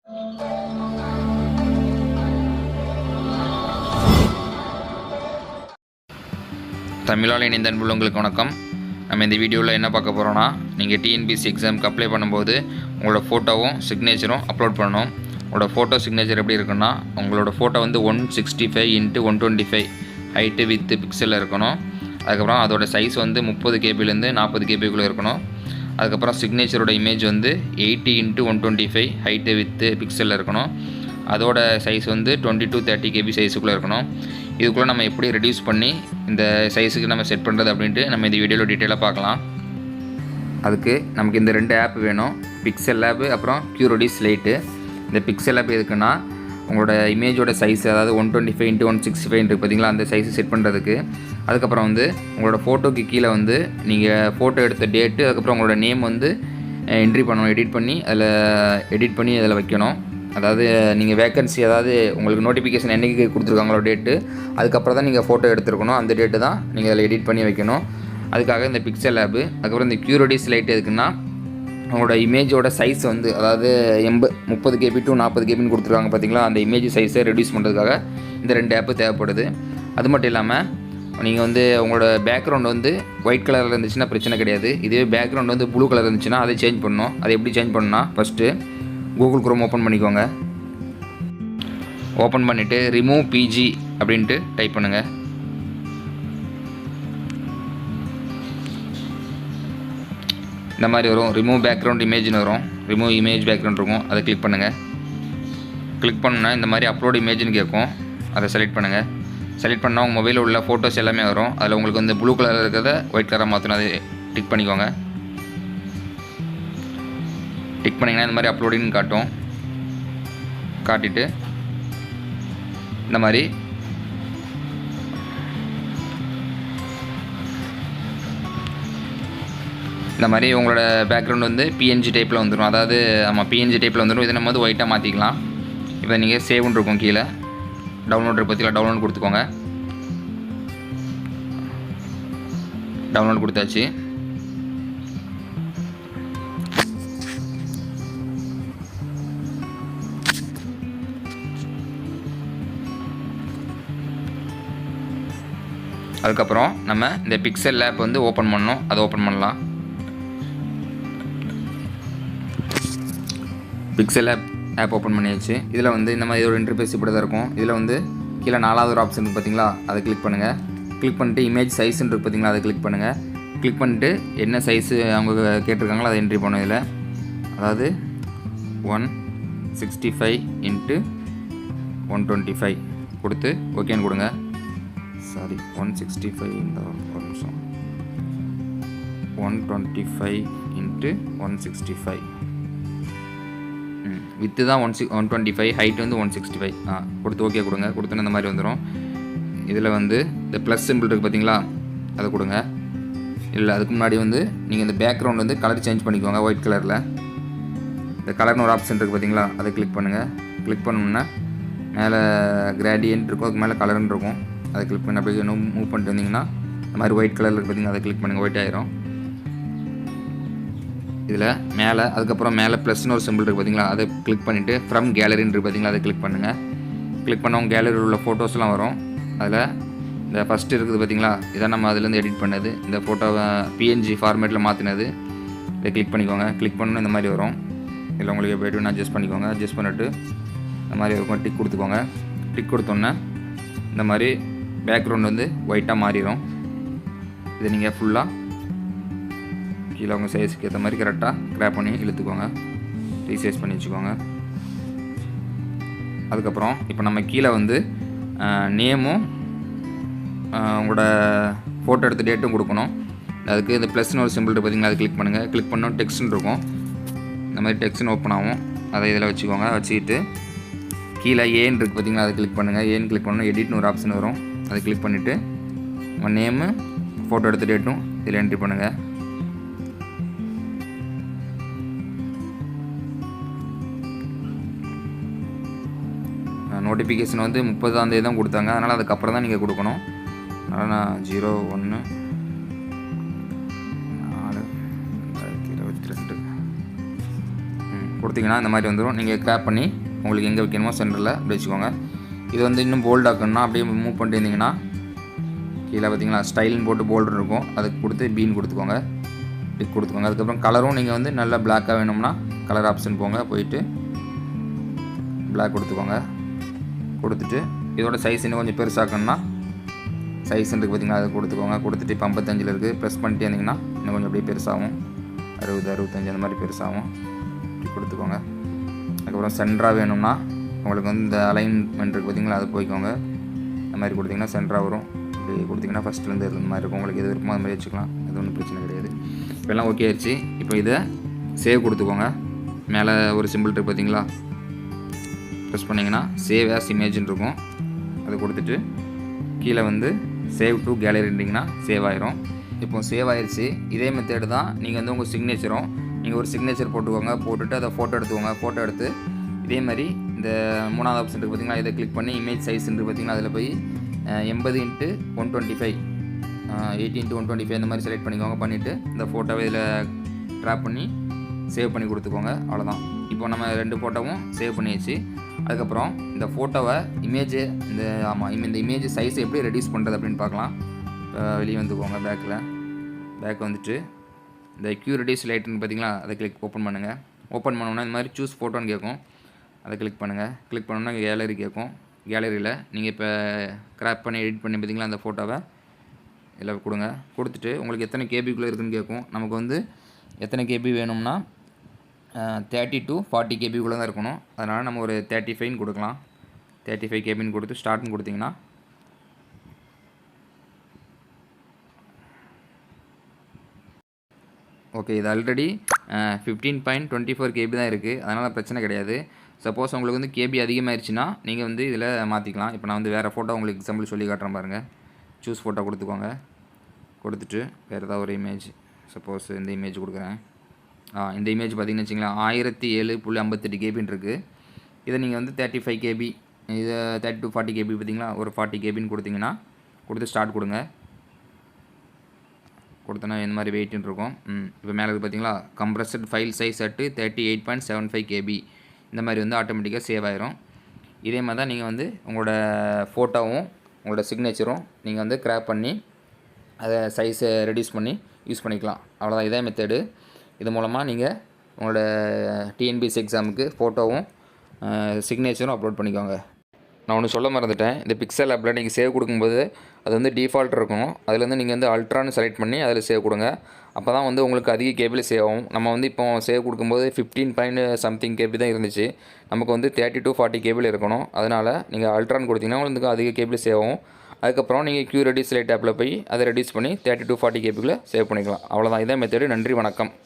தமிழால் இணைந்த அன்புள்ளவங்களுக்கு வணக்கம். நம்ம இந்த வீடியோவில் என்ன பார்க்க போகிறோன்னா, நீங்கள் டிஎன்பிஎஸ்சி எக்ஸாமுக்கு அப்ளை பண்ணும்போது உங்களோட ஃபோட்டோவும் சிக்னேச்சரும் அப்லோட் பண்ணணும். உங்களோட ஃபோட்டோ சிக்னேச்சர் எப்படி இருக்குன்னா, உங்களோட ஃபோட்டோ வந்து 165x125 ஹைட்டு வித்து பிக்சலில் இருக்கணும். அதுக்கப்புறம் அதோட சைஸ் வந்து 30 கேபிலேருந்து 40 கேபிக்குள்ளே இருக்கணும். அதுக்கப்புறம் சிக்னேச்சரோட இமேஜ் வந்து 80x125 ஹைட்டு வித்து பிக்சலில் இருக்கணும். அதோட சைஸ் வந்து 20 to 30 கேபி சைஸுக்குள்ளே இருக்கணும். இதுக்குள்ளே நம்ம எப்படி ரெடியூஸ் பண்ணி இந்த சைஸுக்கு நம்ம செட் பண்ணுறது அப்படின்ட்டு நம்ம இந்த வீடியோவில் டீட்டெயிலாக பார்க்கலாம். அதுக்கு நமக்கு இந்த 2 ஆப் வேணும், பிக்சல் ஆப் அப்புறம் க்யூரோடிஸ் லைட்டு. இந்த பிக்சல் ஆப் எதுக்குன்னா, உங்களோட இமேஜோட சைஸ் அதாவது 125x165 இருக்குது பார்த்தீங்களா, அந்த சைஸு செட் பண்ணுறதுக்கு. அதுக்கப்புறம் வந்து உங்களோட ஃபோட்டோக்கு கீழே வந்து நீங்கள் ஃபோட்டோ எடுத்த டேட்டு, அதுக்கப்புறம் உங்களோட நேம் வந்து என்ட்ரி பண்ணணும், எடிட் பண்ணி அதில் வைக்கணும். அதாவது நீங்கள் வேக்கன்சி, அதாவது உங்களுக்கு நோட்டிஃபிகேஷன் என்றைக்கு கொடுத்துருக்காங்களோ டேட்டு, அதுக்கப்புறம் தான் நீங்கள் ஃபோட்டோ எடுத்துருக்கணும். அந்த டேட்டு தான் நீங்கள் அதில் எடிட் பண்ணி வைக்கணும். அதுக்காக இந்த பிக்சல் ஆப்பு. அதுக்கப்புறம் இந்த க்யூரோடிஸ் லைட் எதுக்குன்னா, உங்களோட இமேஜோட சைஸ் வந்து அதாவது 30 கேபி to 40 கேபின்னு கொடுத்துருக்காங்க பார்த்தீங்களா, அந்த இமேஜ் சைஸை ரெடியூஸ் பண்ணுறதுக்காக இந்த 2 ஆப்பு தேவைப்படுது. அது மட்டும் இல்லாமல் நீங்கள் வந்து உங்களோட பேக்ரவுண்ட் வந்து ஒயிட் கலரில் இருந்துச்சுன்னா பிரச்சனை கிடையாது. இதுவே பேக்ரவுண்ட் வந்து ப்ளூ கலர் இருந்துச்சுன்னா அதை சேஞ்ச் பண்ணணும். அதை எப்படி சேஞ்ச் பண்ணணும்னா, ஃபஸ்ட்டு கூகுள் குரோம் ஓப்பன் பண்ணிக்கோங்க. ஓப்பன் பண்ணிவிட்டு ரிமூவ் பிஜி அப்படின்ட்டு டைப் பண்ணுங்கள். இந்த மாதிரி வரும், ரிமூவ் பேக்ரவுண்ட் இமேஜ்னு வரும். ரிமூவ் இமேஜ் பேக்ரவுண்ட் இருக்கும், அதை கிளிக் பண்ணுங்கள். கிளிக் பண்ணால் இந்த மாதிரி அப்லோட் இமேஜ்னு கேட்கும், அதை செலக்ட் பண்ணுங்கள். செலக்ட் பண்ணால் உங்கள் மொபைலில் உள்ள ஃபோட்டோஸ் எல்லாமே வரும். அதில் உங்களுக்கு வந்து ப்ளூ கலரில் இருக்கிறத ஒயிட் கலராக மாற்றணும், அதை டிக் பண்ணிக்கோங்க. டிக் பண்ணிங்கன்னா இந்த மாதிரி அப்லோடிங்னு காட்டும். காட்டிட்டு இந்த மாதிரி உங்களோட பேக்ரவுண்ட் வந்து பிஎன்ஜி டைப்பில் வந்துடும். அதாவது பிஎன்ஜி டைப்பில் வந்துடும். இதை நம்ம வந்து ஒயிட்டாக மாற்றிக்கலாம். இப்போ நீங்கள் சேவ்னு இருக்கும், கீழே டவுன்லோட் பற்றியில் டவுன்லோட் கொடுத்துக்கோங்க. டவுன்லோட் கொடுத்தாச்சு. அதுக்கப்புறம் நம்ம இந்த பிக்சல் ஆப் வந்து ஓப்பன் பண்ணணும். அதை ஓப்பன் பண்ணலாம். பிக்சல் ஆப் ஓப்பன் பண்ணியாச்சு. இதில் வந்து இந்த மாதிரி ஒரு இன்டர்ஃபேஸ் இப்படி தான் இருக்கும். இதில் வந்து கீழே 4வது ஒரு ஆப்ஷன் இருக்குது பார்த்தீங்களா, அதை கிளிக் பண்ணுங்கள். கிளிக் பண்ணிட்டு இமேஜ் சைஸ்ன்னு இருக்குது பார்த்தீங்களா, அதை கிளிக் பண்ணுங்கள். கிளிக் பண்ணிட்டு என்ன சைஸு அவங்க கேட்டிருக்காங்களோ அதை என்ட்ரி பண்ணணும். இதில் அதாவது 165x125 கொடுத்து ஓகேன்னு கொடுங்க. 165 இந்த ஒரு நிமிஷம், 125x165 வித்து தான் 125, ஹைட் வந்து 165. கொடுத்து ஓகே கொடுங்க. கொடுத்தோன்னு இந்த மாதிரி வந்துடும். இதில் வந்து இந்த ப்ளஸ் சிம்பிள் இருக்குது பார்த்தீங்களா, அதை கொடுங்க. இல்லை, அதுக்கு முன்னாடி வந்து நீங்கள் இந்த பேக்ரவுண்ட் வந்து கலர் சேஞ்ச் பண்ணிக்கோங்க. ஒயிட் கலரில் இந்த கலர்னு ஒரு ஆப்ஷன் இருக்குது பார்த்தீங்களா, அதை கிளிக் பண்ணுங்கள். கிளிக் பண்ணோம்னா மேலே கிராடியன்ட் இருக்கும், அதுக்கு மேலே கலர்னு இருக்கும். அதை கிளிக் பண்ணி அப்படியே மூவ் பண்ணிட்டு வந்தீங்கன்னா இந்த மாதிரி ஒயிட் கலரில் இருக்குது பார்த்தீங்கன்னா, அதை கிளிக் பண்ணுங்கள். ஒயிட் ஆயிரும். இதில் மேலே அதுக்கப்புறம் மேலே ப்ளஸ்னு ஒரு சிம்பிள் இருக்குது பார்த்தீங்களா, அதை கிளிக் பண்ணிவிட்டு ஃப்ரம் கேலரின்னு இருக்குது பார்த்தீங்களா, அதை கிளிக் பண்ணுங்கள். கிளிக் பண்ணவங்க கேலரியில் உள்ள ஃபோட்டோஸ்லாம் வரும். அதில் இந்த ஃபஸ்ட்டு இருக்குது பார்த்தீங்களா, இதான் நம்ம அதுலேருந்து எடிட் பண்ணது. இந்த ஃபோட்டோவை பிஎன்ஜி ஃபார்மேட்டில் மாற்றினது. இதை கிளிக் பண்ணிக்கோங்க. கிளிக் பண்ணணும் இந்த மாதிரி வரும். இல்லை உங்களுக்கு எப்படி வேணும் அட்ஜஸ்ட் பண்ணிக்கோங்க. அட்ஜஸ்ட் பண்ணிவிட்டு இந்த மாதிரி இருக்கும், டிக் கொடுத்துக்கோங்க. டிக் கொடுத்தோன்னே இந்த மாதிரி பேக்ரவுண்ட் வந்து ஒயிட்டாக மாறிடும். இதை நீங்கள் ஃபுல்லாக கீழே உங்கள் சைஸுக்கு ஏற்ற மாதிரி கரெக்டாக கிராப் பண்ணி இழுத்துக்கோங்க. ரீசைஸ் பண்ணி வச்சுக்கோங்க. அதுக்கப்புறம் இப்போ நம்ம கீழே வந்து நேமும் உங்களோட ஃபோட்டோ எடுத்த டேட்டும் கொடுக்கணும். அதுக்கு இந்த ப்ளஸ்னு ஒரு சிம்பிள் பார்த்தீங்கன்னா, அதை கிளிக் பண்ணுங்கள். கிளிக் பண்ணோம் டெக்ஸ்ட்னு இருக்கும். இந்த மாதிரி டெக்ஸ்ட்னு ஓப்பன் ஆகும். அதை இதில் வச்சுக்கோங்க. வச்சுக்கிட்டு கீழே ஏன்னு இருக்குது பார்த்தீங்கன்னா, அதை கிளிக் பண்ணுங்கள். ஏன்னு கிளிக் பண்ணணும், எடிட்னு ஒரு ஆப்ஷன் வரும். அதை கிளிக் பண்ணிவிட்டு உங்கள் நேமு ஃபோட்டோ எடுத்த டேட்டும் இதில் என்ட்ரி பண்ணுங்கள். நோட்டிஃபிகேஷன் வந்து 30ஆம் தேதி தான் கொடுத்தாங்க, அதனால் அதுக்கப்புறம் தான் நீங்கள் கொடுக்கணும். அதனால் நான் 01/4/2022 கொடுத்தீங்கன்னா இந்த மாதிரி வந்துடும். நீங்கள் கிராப் பண்ணி உங்களுக்கு எங்கே வைக்கணுமோ சென்டரில் அப்படி வச்சுக்கோங்க. இது வந்து இன்னும் போல்டாக்கணும்னா அப்படியே மூவ் பண்ணிட்டு இருந்தீங்கன்னா கீழே பார்த்தீங்களா ஸ்டைல்னு போட்டு போல்டர் இருக்கும், அதுக்கு கொடுத்து பீன் கொடுத்துக்கோங்க, டிக் கொடுத்துக்கோங்க. அதுக்கப்புறம் கலரும் நீங்கள் வந்து நல்லா பிளாக்காக வேணும்னா கலர் ஆப்ஷன் போயிட்டு பிளாக் கொடுத்துக்கோங்க. கொடுத்துட்டு இதோட சைஸ் இன்னும் கொஞ்சம் பெருசாக்கணும்னா சைஸ் இருக்குது பார்த்தீங்கன்னா அதை கொடுத்துக்கோங்க. கொடுத்துட்டு இப்போ 55 இருக்குது, ப்ரெஸ் பண்ணிட்டே இருந்தீங்கன்னா இன்னும் கொஞ்சம் அப்படியே பெருசாகும், 60 65 அந்த மாதிரி பெருசாகும், இப்படி கொடுத்துக்கோங்க. அதுக்கப்புறம் சென்டராக வேணும்னா உங்களுக்கு வந்து இந்த அலைன்மெண்ட் இருக்குது பார்த்தீங்களா அது போய்க்கோங்க. இந்த மாதிரி கொடுத்திங்கன்னா சென்டராக வரும். இப்படி கொடுத்திங்கன்னா ஃபஸ்ட்லேருந்து இந்த மாதிரி இருக்கும். உங்களுக்கு எது விருப்பமோ அது மாதிரி வச்சுக்கலாம், அது ஒன்றும் பிரச்சனை கிடையாது. இப்போ எல்லாம் ஓகே ஆயிடுச்சு. இப்போ இதை சேவ் கொடுத்துக்கோங்க. மேலே ஒரு சிம்பிள் இருக்குது பார்த்தீங்களா, ப்ரெஸ் பண்ணிங்கன்னா சேவ் ஆஸ் இமேஜ்னு இருக்கும், அதை கொடுத்துட்டு கீழே வந்து சேவ் டு கேலரிட்டிங்கன்னா சேவ் ஆயிரும். இப்போ சேவ் ஆயிடுச்சு. இதே மெத்தேடு தான் நீங்கள் வந்து உங்கள் சிக்னேச்சரும் நீங்கள் ஒரு சிக்னேச்சர் போட்டுக்கோங்க. போட்டுட்டு அதை ஃபோட்டோ எடுத்துக்கோங்க. ஃபோட்டோ எடுத்து இதே மாதிரி இந்த 3வது ஆப்ஷன் இருக்குது பார்த்தீங்களா, இதை கிளிக் பண்ணி இமேஜ் சைஸ்ன்னு பார்த்தீங்கன்னா அதில் போய் 80x125 80x125 இந்த மாதிரி செலக்ட் பண்ணிக்கோங்க. பண்ணிவிட்டு இந்த ஃபோட்டோவை இதில் ட்ராப் பண்ணி சேவ் பண்ணி கொடுத்துக்கோங்க. அவ்வளோதான். இப்போ நம்ம 2 ஃபோட்டோவும் சேவ் பண்ணியாச்சு. அதுக்கப்புறம் இந்த ஃபோட்டோவை இந்த இமேஜ் சைஸை எப்படி ரெடியூஸ் பண்ணுறது அப்படின்னு பார்க்கலாம். வெளியே வந்துக்கோங்க. பேக் வந்துட்டு இந்த ரெடியூஸ் லைட்டுன்னு பார்த்தீங்களா, அதை ஓப்பன் பண்ணுங்கள். ஓப்பன் பண்ணோன்னா இந்த மாதிரி சூஸ் ஃபோட்டோன்னு கேட்கும், அதை கிளிக் பண்ணுங்கள். கிளிக் பண்ணோன்னா கேலரி கேட்கும். கேலரியில் நீங்கள் இப்போ கிராப் பண்ணி எடிட் பண்ணி பார்த்தீங்களா அந்த ஃபோட்டோவை இதில் கொடுங்க. கொடுத்துட்டு உங்களுக்கு எத்தனை கேபிக்குள்ளே இருக்குதுன்னு கேட்கும். நமக்கு வந்து எத்தனை கேபி வேணும்னா 30 to 40 கேபிக்குள்ளே தான் இருக்கணும். அதனால் நம்ம ஒரு 35 கொடுக்கலாம். 35 கேபின்னு கொடுத்து ஸ்டார்ட்னு கொடுத்திங்கன்னா ஓகே. இது ஆல்ரெடி 15.24 கேபி தான் இருக்குது, அதனால் பிரச்சனை கிடையாது. சப்போஸ் உங்களுக்கு வந்து கேபி அதிகமாகிடுச்சுன்னா நீங்கள் வந்து இதில் மாற்றிக்கலாம். இப்போ நான் வந்து வேறு ஃபோட்டோ உங்களுக்கு எக்ஸாம்பிள் சொல்லி காட்டுறேன் பாருங்கள். சூஸ் ஃபோட்டோ கொடுத்துக்கோங்க. கொடுத்துட்டு வேறு ஏதாவது ஒரு இமேஜ், சப்போஸ் இந்த இமேஜ் கொடுக்குறேன். இந்த இமேஜ் பார்த்திங்கன்னு வச்சிங்களேன் 1007.58 கேபின்னு இருக்குது. இதை நீங்கள் வந்து 35 கேபி, இதை 30 to 40 கேபி பார்த்திங்களா, ஒரு 40 கேபின்னு கொடுத்திங்கன்னா கொடுத்து ஸ்டார்ட் கொடுங்க. கொடுத்தோன்னா இந்த மாதிரி வெயிட்டுன்னு இருக்கும். இப்போ மேலே இருக்குது பார்த்தீங்களா, compressed file size at 38.75 KB இந்த மாதிரி வந்து ஆட்டோமேட்டிக்காக சேவ் ஆயிரும். இதே மாதிரி தான் நீங்கள் வந்து உங்களோட ஃபோட்டோவும் உங்களோட சிக்னேச்சரும் நீங்கள் வந்து கிராப் பண்ணி அதை சைஸை ரெடியூஸ் பண்ணி யூஸ் பண்ணிக்கலாம். அவ்வளோதான். இதே மெத்தேடு. இது மூலமாக நீங்கள் உங்களோட டிஎன்பிஎஸ்சி எக்ஸாமுக்கு ஃபோட்டோவும் சிக்னேச்சரும் அப்லோட் பண்ணிக்கோங்க. நான் ஒன்று சொல்ல மறந்துட்டேன். இந்த பிக்சல் ஆப்பில் நீங்கள் சேவ் கொடுக்கும்போது அது வந்து டிஃபால்ட் இருக்கணும். அதில் வந்து நீங்கள் வந்து அல்ட்ரான்னு செலக்ட் பண்ணி அதில் சேவ் கொடுங்க. அப்போ தான் வந்து உங்களுக்கு அதிக கேபிள் சேவ் ஆகும். நம்ம வந்து இப்போ சேவ் கொடுக்கும்போது 15 கேபி தான் இருந்துச்சு. நமக்கு வந்து 30 to 40 கேபிள் இருக்கணும். அதனால் நீங்கள் அல்ட்ரான்னு கொடுத்தீங்கன்னா உங்களுக்கு அதிக கேபிள் சேவ் ஆகும். அதுக்கப்புறம் நீங்கள் ரெடியூஸ் லைட் ஆப்பில் போய் அதை ரெடியூஸ் பண்ணி 30 to 40 கேபிக்குள்ளே சேவ் பண்ணிக்கலாம். அவ்வளோதான். இதே மெத்தேடு. நன்றி, வணக்கம்.